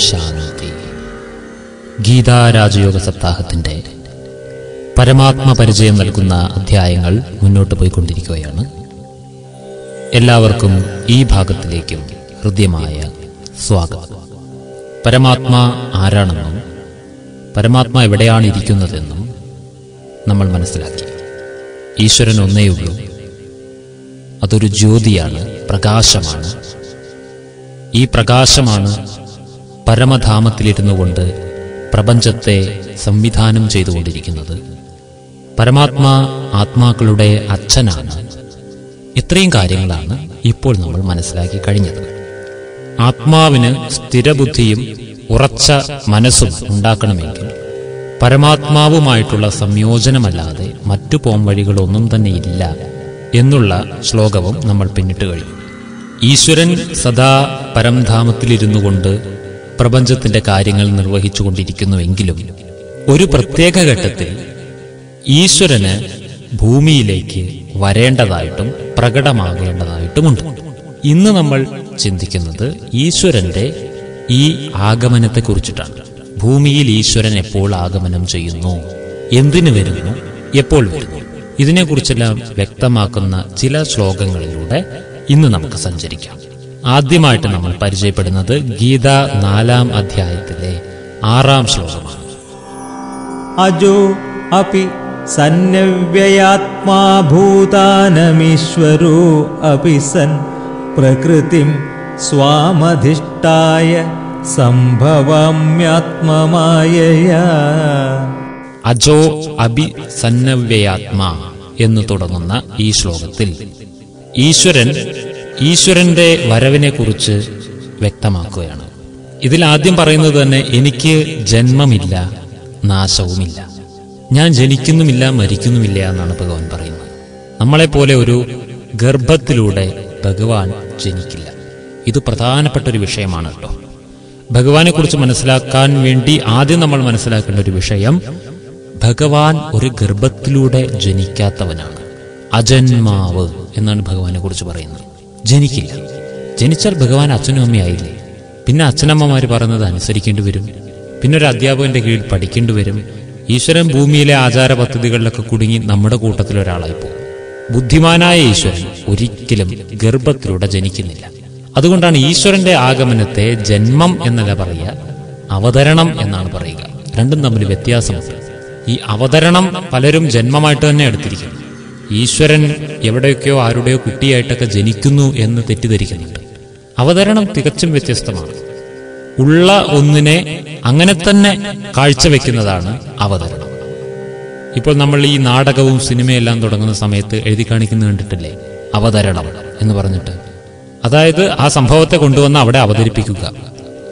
ശാന്തി. ഗീതാ രാജയോഗ സപ്താഹത്തിൻ്റെ പരമാത്മ പരിചയം നൽകുന്ന അധ്യായങ്ങൾ മുന്നോട്ട് പോയിക്കൊണ്ടിരിക്കുകയാണ്. എല്ലാവർക്കും ഈ ഭാഗത്തിലേക്കും ഹൃദ്യമായ സ്വാഗതം. പരമാത്മാ ആരാണെന്നും പരമാത്മാ എവിടെയാണ് ഇരിക്കുന്നതെന്നും നമ്മൾ മനസ്സിലാക്കി. ഈശ്വരൻ ഒന്നേയുള്ളൂ. അതൊരു ജ്യോതിയാണ്, പ്രകാശമാണ്. ഈ പ്രകാശമാണ് പരമധാമത്തിലിരുന്നു കൊണ്ട് പ്രപഞ്ചത്തെ സംവിധാനം ചെയ്തുകൊണ്ടിരിക്കുന്നത്. പരമാത്മാ ആത്മാക്കളുടെ അച്ഛനാണ്. ഇത്രയും കാര്യങ്ങളാണ് ഇപ്പോൾ നമ്മൾ മനസ്സിലാക്കി കഴിഞ്ഞത്. ആത്മാവിന് സ്ഥിരബുദ്ധിയും ഉറച്ച മനസ്സും ഉണ്ടാക്കണമെങ്കിൽ പരമാത്മാവുമായിട്ടുള്ള സംയോജനമല്ലാതെ മറ്റു പോംവഴികളൊന്നും തന്നെ ഇല്ല എന്നുള്ള ശ്ലോകവും നമ്മൾ പിന്നിട്ട് കഴിഞ്ഞു. ഈശ്വരൻ സദാ പരംധാമത്തിലിരുന്നു കൊണ്ട് പ്രപഞ്ചത്തിന്റെ കാര്യങ്ങൾ നിർവഹിച്ചു കൊണ്ടിരിക്കുന്നുവെങ്കിലും ഒരു പ്രത്യേക ഘട്ടത്തിൽ ഈശ്വരന് ഭൂമിയിലേക്ക് വരേണ്ടതായിട്ടും പ്രകടമാകേണ്ടതായിട്ടുമുണ്ട്. ഇന്ന് നമ്മൾ ചിന്തിക്കുന്നത് ഈശ്വരന്റെ ഈ ആഗമനത്തെക്കുറിച്ചിട്ടാണ്. ഭൂമിയിൽ ഈശ്വരൻ എപ്പോൾ ആഗമനം ചെയ്യുന്നു, എന്തിനു വരുന്നു, എപ്പോൾ വരുന്നു, ഇതിനെക്കുറിച്ചെല്ലാം വ്യക്തമാക്കുന്ന ചില ശ്ലോകങ്ങളിലൂടെ ഇന്ന് നമുക്ക് സഞ്ചരിക്കാം. ആദ്യമായിട്ട് നമ്മൾ പരിചയപ്പെടുന്നത് ഗീത 4-ാം അധ്യായത്തിലെ 6-ാം ശ്ലോകമാണ്. അജോ അപി സന്നവ്യയാത്മാ ഭൂതാനമീശ്വരോ അപി സൻ പ്രകൃതിം സ്വാമധിഷ്ഠായ സംഭവാമ്യാത്മമായയാ. അജോ അപി സന്നവ്യയാത്മാ എന്ന് തുടങ്ങുന്ന ഈ ശ്ലോകത്തിൽ ഈശ്വരന്റെ വരവിനെ കുറിച്ച് വ്യക്തമാക്കുകയാണ്. ഇതിൽ ആദ്യം പറയുന്നത് തന്നെ എനിക്ക് ജന്മമില്ല, നാശവുമില്ല, ഞാൻ ജനിക്കുന്നുമില്ല, മരിക്കുന്നുമില്ല എന്നാണ് ഭഗവാൻ പറയുന്നത്. നമ്മളെപ്പോലെ ഒരു ഗർഭത്തിലൂടെ ഭഗവാൻ ജനിക്കില്ല. ഇത് പ്രധാനപ്പെട്ട ഒരു വിഷയമാണ് കേട്ടോ. ഭഗവാനെ കുറിച്ച് മനസ്സിലാക്കാൻ വേണ്ടി ആദ്യം നമ്മൾ മനസ്സിലാക്കേണ്ട ഒരു വിഷയം, ഭഗവാൻ ഒരു ഗർഭത്തിലൂടെ ജനിക്കാത്തവനാണ്. അജന്മാവ് എന്നാണ് ഭഗവാനെ കുറിച്ച് പറയുന്നത്. ജനിക്കില്ല. ജനിച്ചാൽ ഭഗവാൻ അച്ഛനും അമ്മയായില്ലേ? പിന്നെ അച്ഛനമ്മമാർ പറയുന്നത് അനുസരിക്കേണ്ടി വരും. പിന്നെ ഒരു അധ്യാപകന്റെ കീഴിൽ പഠിക്കേണ്ടി വരും. ഈശ്വരൻ ഭൂമിയിലെ ആചാര പദ്ധതികളിലൊക്കെ കുടുങ്ങി നമ്മുടെ കൂട്ടത്തിൽ ഒരാളായി പോകും. ബുദ്ധിമാനായ ഈശ്വരൻ ഒരിക്കലും ഗർഭത്തിലൂടെ ജനിക്കുന്നില്ല. അതുകൊണ്ടാണ് ഈശ്വരന്റെ ആഗമനത്തെ ജന്മം എന്നല്ല പറയുക, അവതരണം എന്നാണ് പറയുക. രണ്ടും തമ്മിൽ വ്യത്യാസമുണ്ട്. ഈ അവതരണം പലരും ജന്മമായിട്ട് തന്നെ എടുത്തിരിക്കുന്നു. ഈശ്വരൻ എവിടെയൊക്കെയോ ആരുടെയോ കുട്ടിയായിട്ടൊക്കെ ജനിക്കുന്നു എന്ന് തെറ്റിദ്ധരിക്കുന്നുണ്ട്. അവതരണം തികച്ചും വ്യത്യസ്തമാണ്. ഉള്ള ഒന്നിനെ അങ്ങനെ തന്നെ കാഴ്ചവെക്കുന്നതാണ് അവതരണം. ഇപ്പോൾ നമ്മൾ ഈ നാടകവും സിനിമയെല്ലാം തുടങ്ങുന്ന സമയത്ത് എഴുതി കാണിക്കുന്നത് കണ്ടിട്ടില്ലേ? അവതരണം എന്ന് പറഞ്ഞിട്ട്. അതായത് ആ സംഭവത്തെ കൊണ്ടുവന്ന് അവിടെ അവതരിപ്പിക്കുക,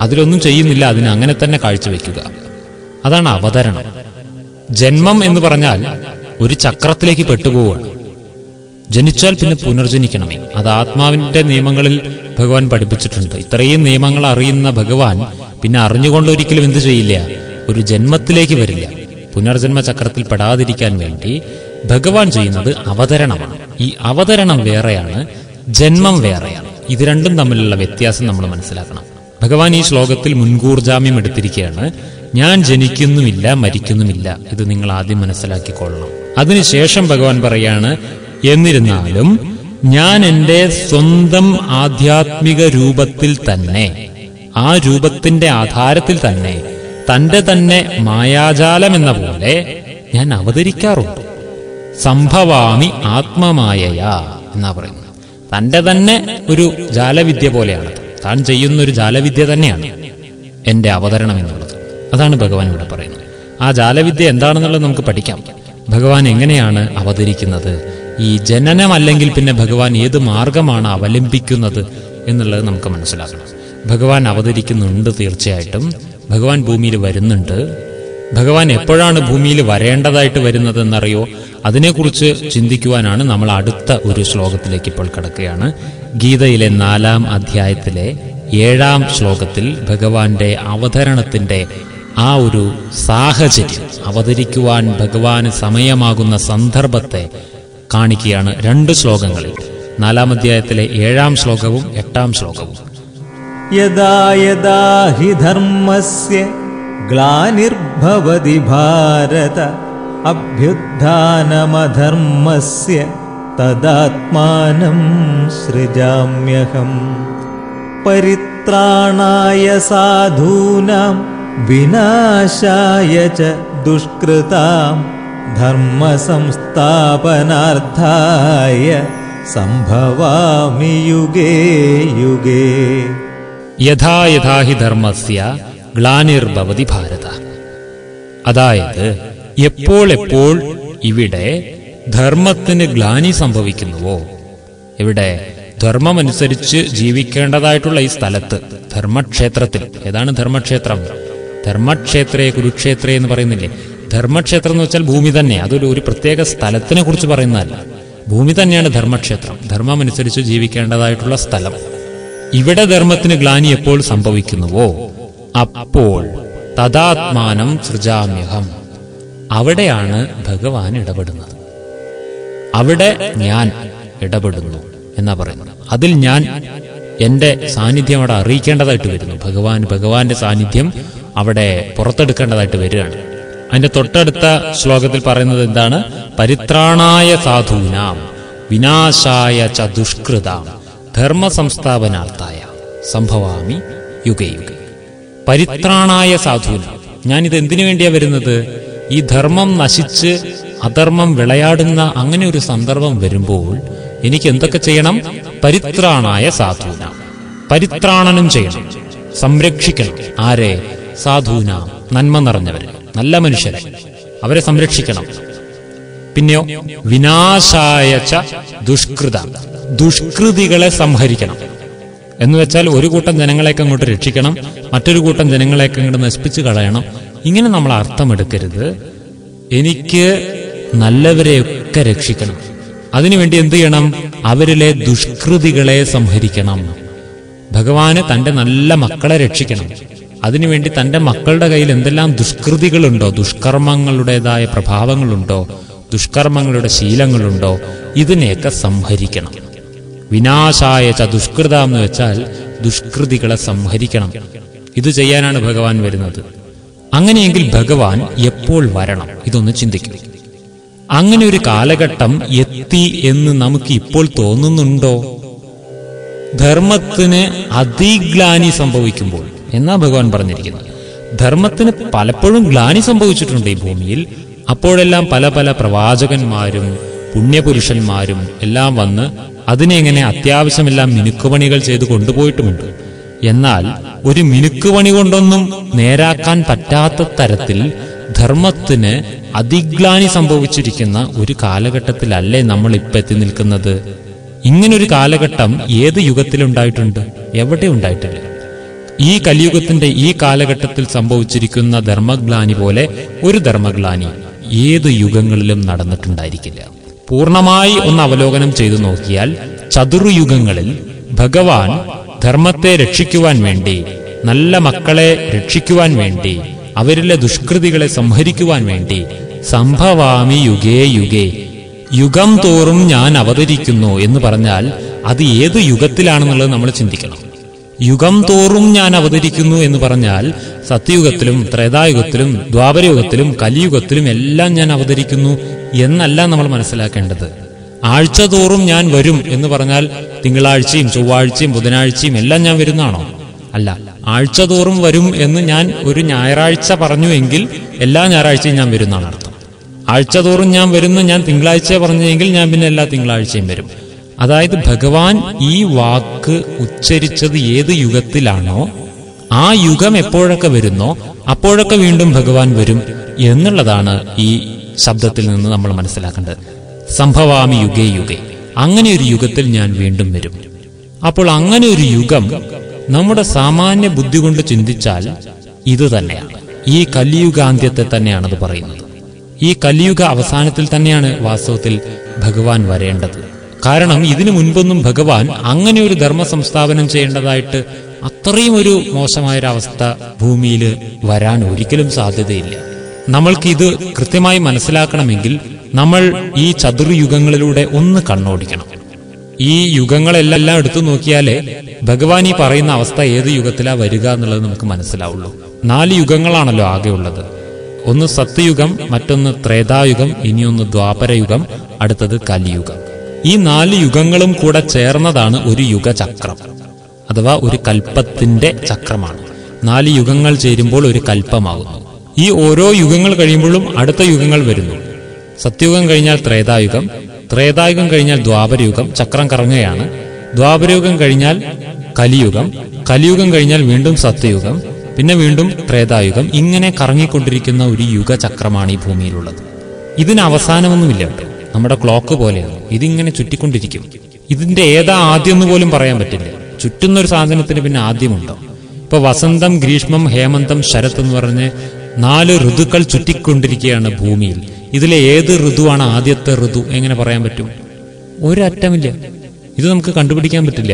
അതിലൊന്നും ചെയ്യുന്നില്ല, അതിനെ അങ്ങനെ തന്നെ കാഴ്ചവെക്കുക. അതാണ് അവതരണം. ജന്മം എന്ന് പറഞ്ഞാൽ ഒരു ചക്രത്തിലേക്ക് പെട്ടുപോവുകയാണ്. ജനിച്ചാൽ പിന്നെ പുനർജനിക്കണമേ. അത് ആത്മാവിന്റെ നിയമങ്ങളിൽ ഭഗവാൻ പഠിപ്പിച്ചിട്ടുണ്ട്. ഇത്രയും നിയമങ്ങൾ അറിയുന്ന ഭഗവാൻ പിന്നെ അറിഞ്ഞുകൊണ്ട് ഒരിക്കലും എന്ത് ചെയ്യില്ല? ഒരു ജന്മത്തിലേക്ക് വരില്ല. പുനർജന്മ ചക്രത്തിൽ പെടാതിരിക്കാൻ വേണ്ടി ഭഗവാൻ ചെയ്യുന്നത് അവതരണമാണ്. ഈ അവതരണം വേറെയാണ്, ജന്മം വേറെയാണ്. ഇത് രണ്ടും തമ്മിലുള്ള വ്യത്യാസം നമ്മൾ മനസ്സിലാക്കണം. ഭഗവാൻ ഈ ശ്ലോകത്തിൽ മുൻകൂർ ജാമ്യം എടുത്തിരിക്കുകയാണ്. ഞാൻ ജനിക്കുന്നുമില്ല, മരിക്കുന്നുമില്ല. ഇത് നിങ്ങൾ ആദ്യം മനസ്സിലാക്കിക്കൊള്ളണം. അതിനുശേഷം ഭഗവാൻ പറയാണ്, എന്നിരുന്നാലും ഞാൻ എൻ്റെ സ്വന്തം ആധ്യാത്മിക രൂപത്തിൽ തന്നെ, ആ രൂപത്തിന്റെ ആധാരത്തിൽ തന്നെ, തന്റെ തന്നെ മായാജാലം എന്ന പോലെ ഞാൻ അവതരിക്കാറുണ്ട്. സംഭവാമി ആത്മമായയാ എന്നാ പറയുന്നത്. തന്റെ തന്നെ ഒരു ജാലവിദ്യ പോലെയാണ്. താൻ ചെയ്യുന്നൊരു ജാലവിദ്യ തന്നെയാണ് എന്റെ അവതരണം എന്നുള്ളത്. അതാണ് ഭഗവാൻ ഇവിടെ പറയുന്നത്. ആ ജാലവിദ്യ എന്താണെന്നുള്ളത് നമുക്ക് പഠിക്കാം. ഭഗവാൻ എങ്ങനെയാണ് അവതരിക്കുന്നത്, ഈ ജനനമല്ലെങ്കിൽ പിന്നെ ഭഗവാൻ ഏത് മാർഗമാണ് അവലംബിക്കുന്നത് എന്നുള്ളത് നമുക്ക് മനസ്സിലാക്കണം. ഭഗവാൻ അവതരിക്കുന്നുണ്ട്, തീർച്ചയായിട്ടും ഭഗവാൻ ഭൂമിയിൽ വരുന്നുണ്ട്. ഭഗവാൻ എപ്പോഴാണ് ഭൂമിയിൽ വരേണ്ടതായിട്ട് വരുന്നതെന്നറിയോ? അതിനെക്കുറിച്ച് ചിന്തിക്കുവാനാണ് നമ്മൾ അടുത്ത ഒരു ശ്ലോകത്തിലേക്ക് ഇപ്പോൾ കടക്കുകയാണ്. ഗീതയിലെ 4-ാം അധ്യായത്തിലെ 7-ാം ശ്ലോകത്തിൽ ഭഗവാന്റെ അവതരണത്തിന്റെ ആ ഒരു സാഹചര്യം, അവതരിക്കുവാൻ ഭഗവാന് സമയമാകുന്ന സന്ദർഭത്തെ കാണിക്കുകയാണ് 2 ശ്ലോകങ്ങളിൽ. 4-ാം അധ്യായത്തിലെ 7-ാം ശ്ലോകവും 8-ാം ശ്ലോകവും. യദാ യദാ ഹി ധർമ്മസ്യ ഗ്ലാനിർഭവതി ഭാരത അഭ്യുത്ഥാനമധർമ്മസ്യ തദാത്മാനം സൃജാമ്യഹം. പരിത്രാണായ സാധൂനാം വിനാശായ ച ദുഷ്കൃതാം ധർമ്മസംസ്ഥാപനാർത്ഥായ സംഭവാമി യുഗേ യുഗേ. യഥാ യഥാ ഹി ധർമ്മസ്യ ഗ്ലാനിർഭവതി ഭാരത. അതായത് എപ്പോൾ എപ്പോൾ ഇവിടെ ധർമ്മത്തിന് ഗ്ലാനി സംഭവിക്കുന്നുവോ, ഇവിടെ ധർമ്മമനുസരിച്ച് ജീവിക്കേണ്ടതായിട്ടുള്ള ഈ സ്ഥലത്ത്, ധർമ്മക്ഷേത്രത്തിൽ. ഏതാണ് ധർമ്മക്ഷേത്രം? ധർമ്മക്ഷേത്രേ കുരുക്ഷേത്രേ എന്ന് പറയുന്നില്ലേ? ധർമ്മക്ഷേത്രം എന്ന് വെച്ചാൽ ഭൂമി തന്നെ. അതൊരു പ്രത്യേക സ്ഥലത്തിനെ കുറിച്ച് പറയുന്നതല്ല. ഭൂമി തന്നെയാണ് ധർമ്മക്ഷേത്രം, ധർമ്മമനുസരിച്ച് ജീവിക്കേണ്ടതായിട്ടുള്ള സ്ഥലം. ഇവിടെ ധർമ്മത്തിന് ഗ്ലാനി എപ്പോൾ സംഭവിക്കുന്നുവോ അപ്പോൾ തദാത്മാനം സൃജാമ്യഹം, അവിടെയാണ് ഭഗവാൻ ഇടപെടുന്നത്. അവിടെ ഞാൻ ഇടപെടുന്നു എന്നാ പറയുന്നത്. അതിൽ ഞാൻ എന്റെ സാന്നിധ്യം അവിടെ അറിയിക്കേണ്ടതായിട്ട് വരുന്നു. ഭഗവാന്റെ സാന്നിധ്യം അവിടെ പുറത്തെടുക്കേണ്ടതായിട്ട് വരികയാണ്. അതിന്റെ തൊട്ടടുത്ത ശ്ലോകത്തിൽ പറയുന്നത് എന്താണ്? പരിത്രാണായ സാധൂനാം വിനാശായ ച ദുഷ്കൃതാം ധർമ്മ സംസ്ഥാപനാർത്ഥായ സംഭവാമി യുഗേ യുഗേ. പരിത്രാണായ സാധൂനാം, ഞാനിത് എന്തിനു വേണ്ടിയാ വരുന്നത്? ഈ ധർമ്മം നശിച്ച് അധർമ്മം വിളയാടുന്ന അങ്ങനെ ഒരു സന്ദർഭം വരുമ്പോൾ എനിക്ക് എന്തൊക്കെ ചെയ്യണം? പരിത്രാണായ സാധൂനാം, പരിത്രാണനം ചെയ്യണം, സംരക്ഷിക്കണം. ആരെ? സാധൂനാം, നന്മ നിറഞ്ഞവരെ, നല്ല മനുഷ്യരെ, അവരെ സംരക്ഷിക്കണം. പിന്നെയോ വിനാശായ ച ദുഷ്കൃത, ദുഷ്കൃതികളെ സംഹരിക്കണം. എന്നുവെച്ചാൽ ഒരു കൂട്ടം ജനങ്ങളെയൊക്കെ അങ്ങോട്ട് രക്ഷിക്കണം, മറ്റൊരു കൂട്ടം ജനങ്ങളെയൊക്കെ അങ്ങോട്ട് നശിപ്പിച്ച് കളയണം. ഇങ്ങനെ നമ്മൾ അർത്ഥമെടുക്കരുത്. എനിക്ക് നല്ലവരെയൊക്കെ രക്ഷിക്കണം. അതിനുവേണ്ടി എന്ത് ചെയ്യണം? അവരിലെ ദുഷ്കൃതികളെ സംഹരിക്കണം. ഭഗവാന് തന്റെ നല്ല മക്കളെ രക്ഷിക്കണം. അതിനുവേണ്ടി തന്റെ മക്കളുടെ കയ്യിൽ എന്തെല്ലാം ദുഷ്കൃതികളുണ്ടോ, ദുഷ്കർമ്മങ്ങളുടേതായ പ്രഭാവങ്ങളുണ്ടോ, ദുഷ്കർമ്മങ്ങളുടെ ശീലങ്ങളുണ്ടോ, ഇതിനെയൊക്കെ സംഹരിക്കണം. വിനാശായ ച ദുഷ്കൃത എന്ന് വെച്ചാൽ ദുഷ്കൃതികളെ സംഹരിക്കണം. ഇത് ചെയ്യാനാണ് ഭഗവാൻ വരുന്നത്. അങ്ങനെയെങ്കിൽ ഭഗവാൻ എപ്പോൾ വരണം? ഇതൊന്ന് ചിന്തിക്കും. അങ്ങനെ ഒരു കാലഘട്ടം എത്തി എന്ന് നമുക്ക് ഇപ്പോൾ തോന്നുന്നുണ്ടോ? ധർമ്മത്തിന് അതിഗ്ലാനി സംഭവിക്കുമ്പോൾ എന്നാ ഭഗവാൻ പറഞ്ഞിരിക്കുന്നത്. ധർമ്മത്തിന് പലപ്പോഴും ഗ്ലാനി സംഭവിച്ചിട്ടുണ്ട് ഈ ഭൂമിയിൽ. അപ്പോഴെല്ലാം പല പല പ്രവാചകന്മാരും പുണ്യപുരുഷന്മാരും എല്ലാം വന്ന് അതിനെങ്ങനെ അത്യാവശ്യമെല്ലാം മിനുക്കുപണികൾ ചെയ്ത് കൊണ്ടുപോയിട്ടുമുണ്ട്. എന്നാൽ ഒരു മിനുക്കുപണി കൊണ്ടൊന്നും നേരാക്കാൻ പറ്റാത്ത തരത്തിൽ ധർമ്മത്തിന് അതിഗ്ലാനി സംഭവിച്ചിരിക്കുന്ന ഒരു കാലഘട്ടത്തിലല്ലേ നമ്മൾ ഇപ്പം എത്തി നിൽക്കുന്നത്? ഇങ്ങനൊരു കാലഘട്ടം ഏത് യുഗത്തിലുണ്ടായിട്ടുണ്ട്? എവിടെ ഉണ്ടായിട്ടില്ല. ഈ കലിയുഗത്തിന്റെ ഈ കാലഘട്ടത്തിൽ സംഭവിച്ചിരിക്കുന്ന ധർമ്മഗ്ലാനി പോലെ ഒരു ധർമ്മഗ്ലാനി ഏത് യുഗങ്ങളിലും നടന്നിട്ടുണ്ടായിരിക്കില്ല. പൂർണ്ണമായി ഒന്ന് അവലോകനം ചെയ്തു നോക്കിയാൽ ചതുർയുഗങ്ങളിൽ ഭഗവാൻ ധർമ്മത്തെ രക്ഷിക്കുവാൻ വേണ്ടി, നല്ല മക്കളെ രക്ഷിക്കുവാൻ വേണ്ടി, അവരിലെ ദുഷ്കൃതികളെ സംഹരിക്കുവാൻ വേണ്ടി സംഭവാമി യുഗേ യുഗേ, യുഗം തോറും ഞാൻ അവതരിക്കുന്നു എന്ന് പറഞ്ഞാൽ അത് ഏത് യുഗത്തിലാണെന്നുള്ളത് നമ്മൾ ചിന്തിക്കണം. യുഗം തോറും ഞാൻ അവതരിക്കുന്നു എന്ന് പറഞ്ഞാൽ സത്യയുഗത്തിലും ത്രേതായുഗത്തിലും ദ്വാപരയുഗത്തിലും കലിയുഗത്തിലും എല്ലാം ഞാൻ അവതരിക്കുന്നു എന്നല്ല നമ്മൾ മനസ്സിലാക്കേണ്ടത്. ആഴ്ച തോറും ഞാൻ വരും എന്ന് പറഞ്ഞാൽ തിങ്കളാഴ്ചയും ചൊവ്വാഴ്ചയും ബുധനാഴ്ചയും എല്ലാം ഞാൻ വരുന്നതാണോ? അല്ല. ആഴ്ച തോറും വരും എന്ന് ഞാൻ ഒരു ഞായറാഴ്ച പറഞ്ഞുവെങ്കിൽ എല്ലാ ഞായറാഴ്ചയും ഞാൻ വരുന്നതാണ് അർത്ഥം. ആഴ്ച തോറും ഞാൻ വരുന്ന ഞാൻ തിങ്കളാഴ്ച പറഞ്ഞെങ്കിൽ ഞാൻ പിന്നെ എല്ലാ തിങ്കളാഴ്ചയും വരും. അതായത് ഭഗവാൻ ഈ വാക്ക് ഉച്ചരിച്ചത് ഏത് യുഗത്തിലാണോ ആ യുഗം എപ്പോഴൊക്കെ വരുന്നോ അപ്പോഴൊക്കെ വീണ്ടും ഭഗവാൻ വരും എന്നുള്ളതാണ് ഈ ശബ്ദത്തിൽ നിന്ന് നമ്മൾ മനസ്സിലാക്കേണ്ടത്. സംഭവാമി യുഗേ യുഗേ, അങ്ങനെ ഒരു യുഗത്തിൽ ഞാൻ വീണ്ടും വരും. അപ്പോൾ അങ്ങനെ ഒരു യുഗം നമ്മുടെ സാമാന്യ ബുദ്ധി കൊണ്ട് ചിന്തിച്ചാൽ ഇത് തന്നെയാണ്. ഈ കലിയുഗാന്ത്യത്തെ തന്നെയാണത് പറയുന്നത്. ഈ കലിയുഗ അവസാനത്തിൽ തന്നെയാണ് വാസ്തവത്തിൽ ഭഗവാൻ വരേണ്ടത്. കാരണം ഇതിനു മുൻപൊന്നും ഭഗവാൻ അങ്ങനെ ഒരു ധർമ്മ സംസ്ഥാപനം ചെയ്യേണ്ടതായിട്ട് അത്രയും ഒരു മോശമായൊരവസ്ഥ ഭൂമിയിൽ വരാൻ ഒരിക്കലും സാധ്യതയില്ല. നമ്മൾക്ക് ഇത് കൃത്യമായി മനസ്സിലാക്കണമെങ്കിൽ നമ്മൾ ഈ ചതുർയുഗങ്ങളിലൂടെ ഒന്ന് കണ്ണോടിക്കണം. ഈ യുഗങ്ങളെല്ലാം എടുത്തു നോക്കിയാലേ ഭഗവാൻ ഈ പറയുന്ന അവസ്ഥ ഏത് യുഗത്തിലാ വരിക എന്നുള്ളത് നമുക്ക് മനസ്സിലാവുള്ളൂ. 4 യുഗങ്ങളാണല്ലോ ആകെ ഉള്ളത്. ഒന്ന് സത്യയുഗം, മറ്റൊന്ന് ത്രേതായുഗം, ഇനിയൊന്ന് ദ്വാപരയുഗം, അടുത്തത് കലിയുഗം. ഈ 4 യുഗങ്ങളും കൂടെ ചേർന്നതാണ് ഒരു യുഗചക്രം, അഥവാ ഒരു കൽപ്പത്തിന്റെ ചക്രമാണ്. 4 യുഗങ്ങൾ ചേരുമ്പോൾ ഒരു കൽപ്പമാകുന്നു. ഈ ഓരോ യുഗങ്ങൾ കഴിയുമ്പോഴും അടുത്ത യുഗങ്ങൾ വരുന്നു. സത്യയുഗം കഴിഞ്ഞാൽ ത്രേതായുഗം, ത്രേതായുഗം കഴിഞ്ഞാൽ ദ്വാപരയുഗം, ചക്രം കറങ്ങുകയാണ്. ദ്വാപരയുഗം കഴിഞ്ഞാൽ കലിയുഗം, കലിയുഗം കഴിഞ്ഞാൽ വീണ്ടും സത്യയുഗം, പിന്നെ വീണ്ടും ത്രേതായുഗം. ഇങ്ങനെ കറങ്ങിക്കൊണ്ടിരിക്കുന്ന ഒരു യുഗചക്രമാണ് ഈ ഭൂമിയിലുള്ളത്. ഇതിന് അവസാനമൊന്നുമില്ല കേട്ടോ. നമ്മുടെ ക്ലോക്ക് പോലെയാണ്, ഇതിങ്ങനെ ചുറ്റിക്കൊണ്ടിരിക്കും. ഇതിന്റെ ഏതാ ആദ്യം എന്ന് പോലും പറയാൻ പറ്റില്ല. ചുറ്റുന്നൊരു സാധനത്തിന് പിന്നെ ആദ്യമുണ്ടോ? ഇപ്പൊ വസന്തം, ഗ്രീഷ്മം, ഹേമന്തം, ശരത് എന്ന് പറഞ്ഞ് 4 ഋതുക്കൾ ചുറ്റിക്കൊണ്ടിരിക്കുകയാണ് ഭൂമിയിൽ. ഇതിലെ ഏത് ഋതുവാണ് ആദ്യത്തെ ഋതു എങ്ങനെ പറയാൻ പറ്റും? ഒരറ്റമില്ല. ഇത് നമുക്ക് കണ്ടുപിടിക്കാൻ പറ്റില്ല.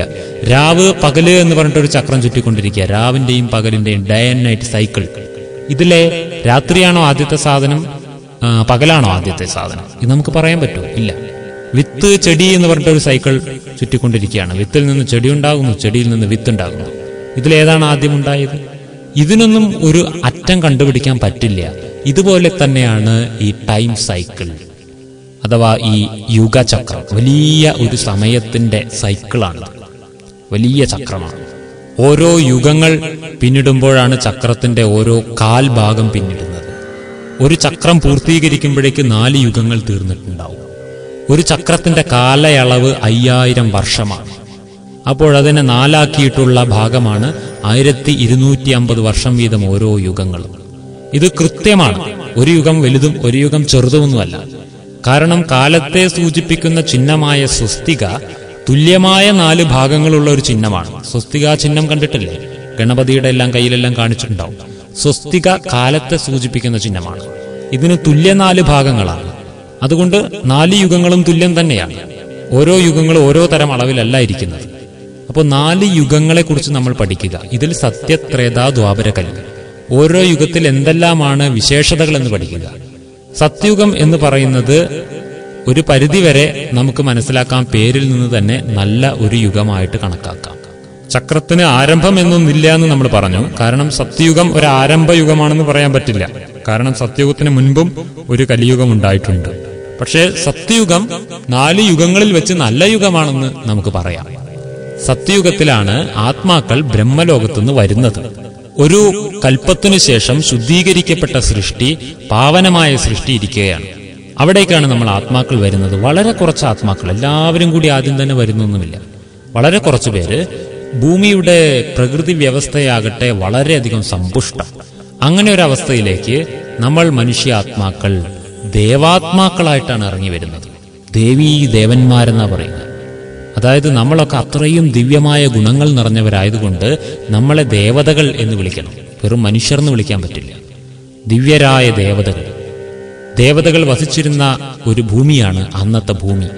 രാവ് പകല് എന്ന് പറഞ്ഞിട്ടൊരു ചക്രം ചുറ്റിക്കൊണ്ടിരിക്കുക, രാവിന്റെയും പകലിന്റെയും ഡേ ആൻഡ് നൈറ്റ് സൈക്കിൾ. ഇതിലെ രാത്രിയാണോ ആദ്യത്തെ സാധനം, പകലാണോ ആദ്യത്തെ സാധനം? ഇത് നമുക്ക് പറയാൻ പറ്റുമോ? ഇല്ല. വിത്ത് ചെടി എന്ന് പറഞ്ഞിട്ടൊരു സൈക്കിൾ ചുറ്റിക്കൊണ്ടിരിക്കുകയാണ്. വിത്തിൽ നിന്ന് ചെടി ഉണ്ടാകുന്നു, ചെടിയിൽ നിന്ന് വിത്ത് ഉണ്ടാകുന്നു. ഇതിലേതാണ് ആദ്യം ഉണ്ടായത്? ഇതിനൊന്നും ഒരു അറ്റം കണ്ടുപിടിക്കാൻ പറ്റില്ല. ഇതുപോലെ തന്നെയാണ് ഈ ടൈം സൈക്കിൾ, അഥവാ ഈ യുഗചക്രം. വലിയ ഒരു സമയത്തിന്റെ സൈക്കിളാണ്, വലിയ ചക്രമാണ്. ഓരോ യുഗങ്ങൾ പിന്നിടുമ്പോഴാണ് ചക്രത്തിന്റെ ഓരോ കാൽഭാഗം പിന്നിടുന്നത്. ഒരു ചക്രം പൂർത്തീകരിക്കുമ്പോഴേക്ക് 4 യുഗങ്ങൾ തീർന്നിട്ടുണ്ടാവും. ഒരു ചക്രത്തിന്റെ കാലയളവ് 5000 വർഷമാണ്. അപ്പോഴതിനെ 4 ആക്കിയിട്ടുള്ള ഭാഗമാണ് 1250 വർഷം വീതം ഓരോ യുഗങ്ങളും. ഇത് കൃത്യമാണ്. ഒരു യുഗം വലുതും ഒരു യുഗം ചെറുതുമൊന്നുമല്ല. കാരണം കാലത്തെ സൂചിപ്പിക്കുന്ന ചിഹ്നമായ സ്വസ്തിക തുല്യമായ 4 ഭാഗങ്ങളുള്ള ഒരു ചിഹ്നമാണ്. സ്വസ്തിക ചിഹ്നം കണ്ടിട്ടില്ലേ? ഗണപതിയുടെ എല്ലാം കയ്യിലെല്ലാം കാണിച്ചിട്ടുണ്ടാവും. സ്വസ്തിക കാലത്തെ സൂചിപ്പിക്കുന്ന ചിഹ്നമാണ്. ഇതിന് തുല്യ 4 ഭാഗങ്ങളാണ്. അതുകൊണ്ട് 4 യുഗങ്ങളും തുല്യം തന്നെയാണ്. ഓരോ യുഗങ്ങളും ഓരോ തരം അളവിലല്ല ഇരിക്കുന്നത്. അപ്പോൾ 4 യുഗങ്ങളെ കുറിച്ച് നമ്മൾ പഠിക്കുക. ഇതിൽ സത്യത്രേത ദ്വാപര കലി, ഓരോ യുഗത്തിൽ എന്തെല്ലാമാണ് വിശേഷതകൾ എന്ന് പഠിക്കുക. സത്യയുഗം എന്ന് പറയുന്നത് ഒരു പരിധിവരെ നമുക്ക് മനസ്സിലാക്കാം, പേരിൽ നിന്ന് തന്നെ നല്ല ഒരു യുഗമായിട്ട് കണക്കാക്കാം. ചക്രത്തിന് ആരംഭം എന്നൊന്നില്ല എന്ന് നമ്മൾ പറഞ്ഞു. കാരണം സത്യയുഗം ഒരു ആരംഭ യുഗമാണെന്ന് പറയാൻ പറ്റില്ല. കാരണം സത്യയുഗത്തിന് മുൻപും ഒരു കലിയുഗം ഉണ്ടായിട്ടുണ്ട്. പക്ഷേ സത്യയുഗം 4 യുഗങ്ങളിൽ വെച്ച് നല്ല യുഗമാണെന്ന് നമുക്ക് പറയാം. സത്യയുഗത്തിലാണ് ആത്മാക്കൾ ബ്രഹ്മലോകത്തുനിന്ന് വരുന്നത്. ഒരു കൽപ്പത്തിനു ശേഷം ശുദ്ധീകരിക്കപ്പെട്ട സൃഷ്ടി, പാവനമായ സൃഷ്ടി ഇരിക്കുകയാണ്. അവിടേക്കാണ് നമ്മൾ ആത്മാക്കൾ വരുന്നത്. വളരെ കുറച്ച് ആത്മാക്കൾ, എല്ലാവരും കൂടി ആദ്യം തന്നെ വരുന്നൊന്നുമില്ല. വളരെ കുറച്ചു പേര്. ഭൂമിയുടെ പ്രകൃതി വ്യവസ്ഥയാകട്ടെ വളരെയധികം സമ്പുഷ്ടം. അങ്ങനെ ഒരു അവസ്ഥയിലേക്ക് നമ്മൾ മനുഷ്യാത്മാക്കൾ ദേവാത്മാക്കളായിട്ടാണ് ഇറങ്ങി വരുന്നത്. ദേവീ ദേവന്മാരെന്നാ പറയുന്നത്. അതായത് നമ്മളൊക്കെ അത്രയും ദിവ്യമായ ഗുണങ്ങൾ നിറഞ്ഞവരായതുകൊണ്ട് നമ്മളെ ദേവതകൾ എന്ന് വിളിക്കണം. വെറും മനുഷ്യർ എന്ന് വിളിക്കാൻ പറ്റില്ല. ദിവ്യരായ ദേവതകൾ. ദേവതകൾ വസിച്ചിരുന്ന ഒരു ഭൂമിയാണ് അന്നത്തെ ഭൂമി.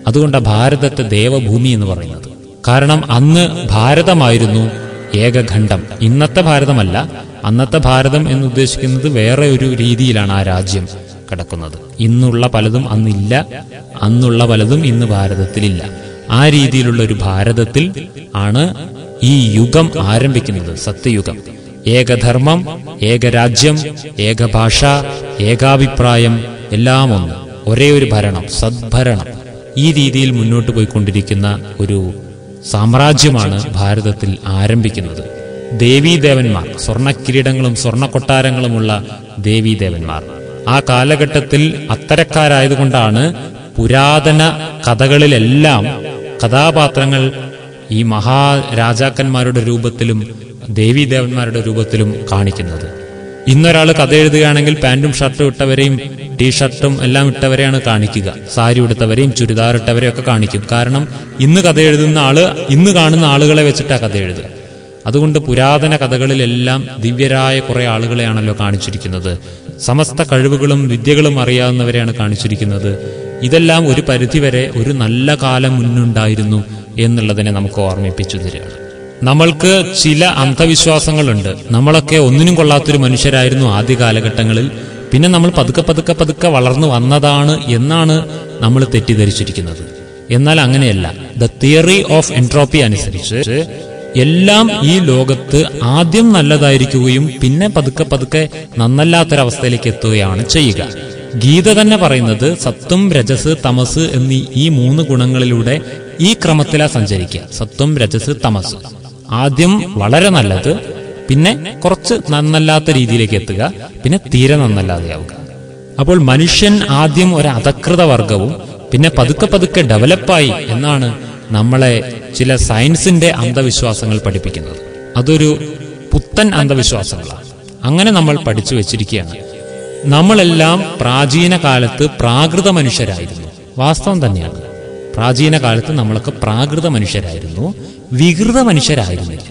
അതുകൊണ്ടാണ് ഭാരതത്തെ ദേവഭൂമി എന്ന് പറയുന്നത്. കാരണം അന്ന് ഭാരതമായിരുന്നു ഏകഖണ്ഡം. ഇന്നത്തെ ഭാരതമല്ല. അന്നത്തെ ഭാരതം എന്ന് ഉദ്ദേശിക്കുന്നത് വേറെ ഒരു രീതിയിലാണ് ആ രാജ്യം കിടക്കുന്നത്. ഇന്നുള്ള പലതും അന്നില്ല, അന്നുള്ള പലതും ഇന്ന് ഭാരതത്തിലില്ല. ആ രീതിയിലുള്ള ഒരു ഭാരതത്തിൽ ആണ് ഈ യുഗം ആരംഭിക്കുന്നത്, സത്യയുഗം. ഏകധർമ്മം, ഏകരാജ്യം, ഏകഭാഷ, ഏകാഭിപ്രായം, എല്ലാം ഒന്ന്, ഒരേ ഒരു ഭരണം, സദ്ഭരണം. ഈ രീതിയിൽ മുന്നോട്ട് പോയിക്കൊണ്ടിരിക്കുന്ന ഒരു സാമ്രാജ്യമാണ് ഭാരതത്തിൽ ആരംഭിക്കുന്നത്. ദേവീദേവന്മാർ, സ്വർണ്ണക്കിരീടങ്ങളും സ്വർണ്ണക്കൊട്ടാരങ്ങളുമുള്ള ദേവീദേവന്മാർ. ആ കാലഘട്ടത്തിൽ അത്തരക്കാരായതുകൊണ്ടാണ് പുരാതന കഥകളിലെല്ലാം കഥാപാത്രങ്ങൾ ഈ മഹാരാജാക്കന്മാരുടെ രൂപത്തിലും ദേവീദേവന്മാരുടെ രൂപത്തിലും കാണിക്കുന്നത്. ഇന്നൊരാൾ കഥ എഴുതുകയാണെങ്കിൽ പാൻറ്റും ഷർട്ടും ഇട്ടവരെയും ടീഷർട്ടും എല്ലാം ഇട്ടവരെയാണ് കാണിക്കുക. സാരി ഉടുത്തവരെയും ചുരിദാർ ഇട്ടവരെയും ഒക്കെ കാണിക്കും. കാരണം ഇന്ന് കഥ എഴുതുന്ന ആള് ഇന്ന് കാണുന്ന ആളുകളെ വെച്ചിട്ടാണ് കഥ എഴുതുക. അതുകൊണ്ട് പുരാതന കഥകളിലെല്ലാം ദിവ്യരായ കുറെ ആളുകളെയാണല്ലോ കാണിച്ചിരിക്കുന്നത്. സമസ്ത കഴിവുകളും വിദ്യകളും അറിയാവുന്നവരെയാണ് കാണിച്ചിരിക്കുന്നത്. ഇതെല്ലാം ഒരു പരിധിവരെ ഒരു നല്ല കാലം മുന്നുണ്ടായിരുന്നു എന്നുള്ളതിനെ നമുക്ക് ഓർമ്മിപ്പിച്ചു തരികയാണ്. നമ്മൾക്ക് ചില അന്ധവിശ്വാസങ്ങളുണ്ട്. നമ്മളൊക്കെ ഒന്നിനും കൊള്ളാത്തൊരു മനുഷ്യരായിരുന്നു ആദ്യ കാലഘട്ടങ്ങളിൽ. പിന്നെ നമ്മൾ പതുക്കെ വളർന്നു വന്നതാണ് എന്നാണ് നമ്മൾ തെറ്റിദ്ധരിച്ചിരിക്കുന്നത്. എന്നാൽ അങ്ങനെയല്ല. ദ തിയറി ഓഫ് എൻട്രോപ്പി അനുസരിച്ച് എല്ലാം ഈ ലോകത്ത് ആദ്യം നല്ലതായിരിക്കുകയും പിന്നെ പതുക്കെ പതുക്കെ നന്നല്ലാത്തൊരവസ്ഥയിലേക്ക് എത്തുകയാണ് ചെയ്യുക. ഗീത തന്നെ പറയുന്നത് സത്വം, രജസ്, തമസ് എന്നീ ഈ 3 ഗുണങ്ങളിലൂടെ ഈ ക്രമത്തിലാ സഞ്ചരിക്കുക. സത്വം, രജസ്, തമസ്. ആദ്യം വളരെ നല്ലത്, പിന്നെ കുറച്ച് നന്നല്ലാത്ത രീതിയിലേക്ക് എത്തുക, പിന്നെ തീരെ നന്നല്ലാതെയാവുക. അപ്പോൾ മനുഷ്യൻ ആദ്യം ഒരു അധകൃത വർഗവും പിന്നെ പതുക്കെ പതുക്കെ ഡെവലപ്പായി എന്നാണ് നമ്മളെ ചില സയൻസിന്റെ അന്ധവിശ്വാസങ്ങൾ പഠിപ്പിക്കുന്നത്. അതൊരു പുത്തൻ അന്ധവിശ്വാസങ്ങളാണ്. അങ്ങനെ നമ്മൾ പഠിച്ചു വെച്ചിരിക്കുകയാണ്. നമ്മളെല്ലാം പ്രാചീന കാലത്ത് പ്രാകൃത മനുഷ്യരായിരുന്നു. വാസ്തവം തന്നെയാണ്. പ്രാചീന കാലത്ത് നമ്മളൊക്കെ പ്രാകൃത മനുഷ്യരായിരുന്നു, വികൃത മനുഷ്യരായിരുന്നില്ല.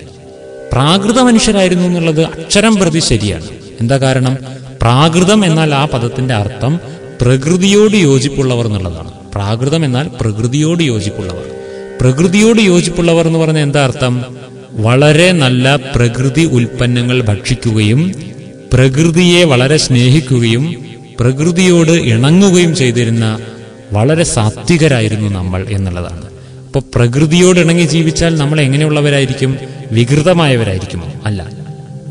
പ്രാകൃത മനുഷ്യരായിരുന്നു എന്നുള്ളത് അക്ഷരം പ്രതി ശരിയാണ്. എന്താ കാരണം? പ്രാകൃതം എന്നാൽ ആ പദത്തിന്റെ അർത്ഥം പ്രകൃതിയോട് യോജിപ്പുള്ളവർ എന്നുള്ളതാണ്. പ്രാകൃതം എന്നാൽ പ്രകൃതിയോട് യോജിപ്പുള്ളവർ. പ്രകൃതിയോട് യോജിപ്പുള്ളവർ എന്ന് പറഞ്ഞാൽ എന്താ അർത്ഥം? വളരെ നല്ല പ്രകൃതി ഉൽപ്പന്നങ്ങൾ ഭക്ഷിക്കുകയും പ്രകൃതിയെ വളരെ സ്നേഹിക്കുകയും പ്രകൃതിയോട് ഇണങ്ങുകയും ചെയ്തിരുന്ന വളരെ സാത്വികരായിരുന്നു നമ്മൾ എന്നുള്ളതാണ്. അപ്പൊ പ്രകൃതിയോട് ഇണങ്ങി ജീവിച്ചാൽ നമ്മൾ എങ്ങനെയുള്ളവരായിരിക്കും? വികൃതമായവരായിരിക്കുമോ? അല്ല.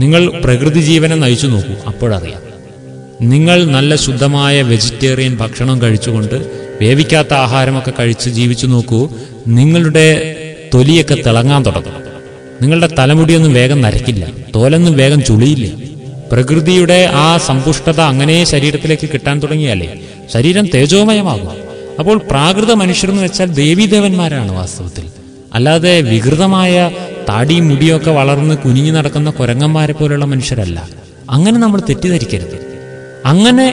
നിങ്ങൾ പ്രകൃതി ജീവനം നയിച്ചു നോക്കൂ, അപ്പോഴറിയാം. നിങ്ങൾ നല്ല ശുദ്ധമായ വെജിറ്റേറിയൻ ഭക്ഷണം കഴിച്ചുകൊണ്ട് വേവിക്കാത്ത ആഹാരമൊക്കെ കഴിച്ച് ജീവിച്ചു നോക്കൂ, നിങ്ങളുടെ തൊലിയൊക്കെ തിളങ്ങാൻ തുടങ്ങും. നിങ്ങളുടെ തലമുടിയൊന്നും വേഗം നരക്കില്ല, തോലൊന്നും വേഗം ചുളിയില്ല. പ്രകൃതിയുടെ ആ സമ്പുഷ്ടത അങ്ങനെ ശരീരത്തിലേക്ക് കിട്ടാൻ തുടങ്ങിയാലേ ശരീരം തേജോമയമാകും. അപ്പോൾ പ്രാകൃത മനുഷ്യരെന്ന് വെച്ചാൽ ദേവീദേവന്മാരാണ് വാസ്തവത്തിൽ. അല്ലാതെ വികൃതമായ താടിയും മുടിയൊക്കെ വളർന്ന് കുനിഞ്ഞു നടക്കുന്ന കുരങ്ങന്മാരെ പോലുള്ള മനുഷ്യരല്ല. അങ്ങനെ നമ്മൾ തെറ്റിദ്ധരിക്കരുത്. അങ്ങനെ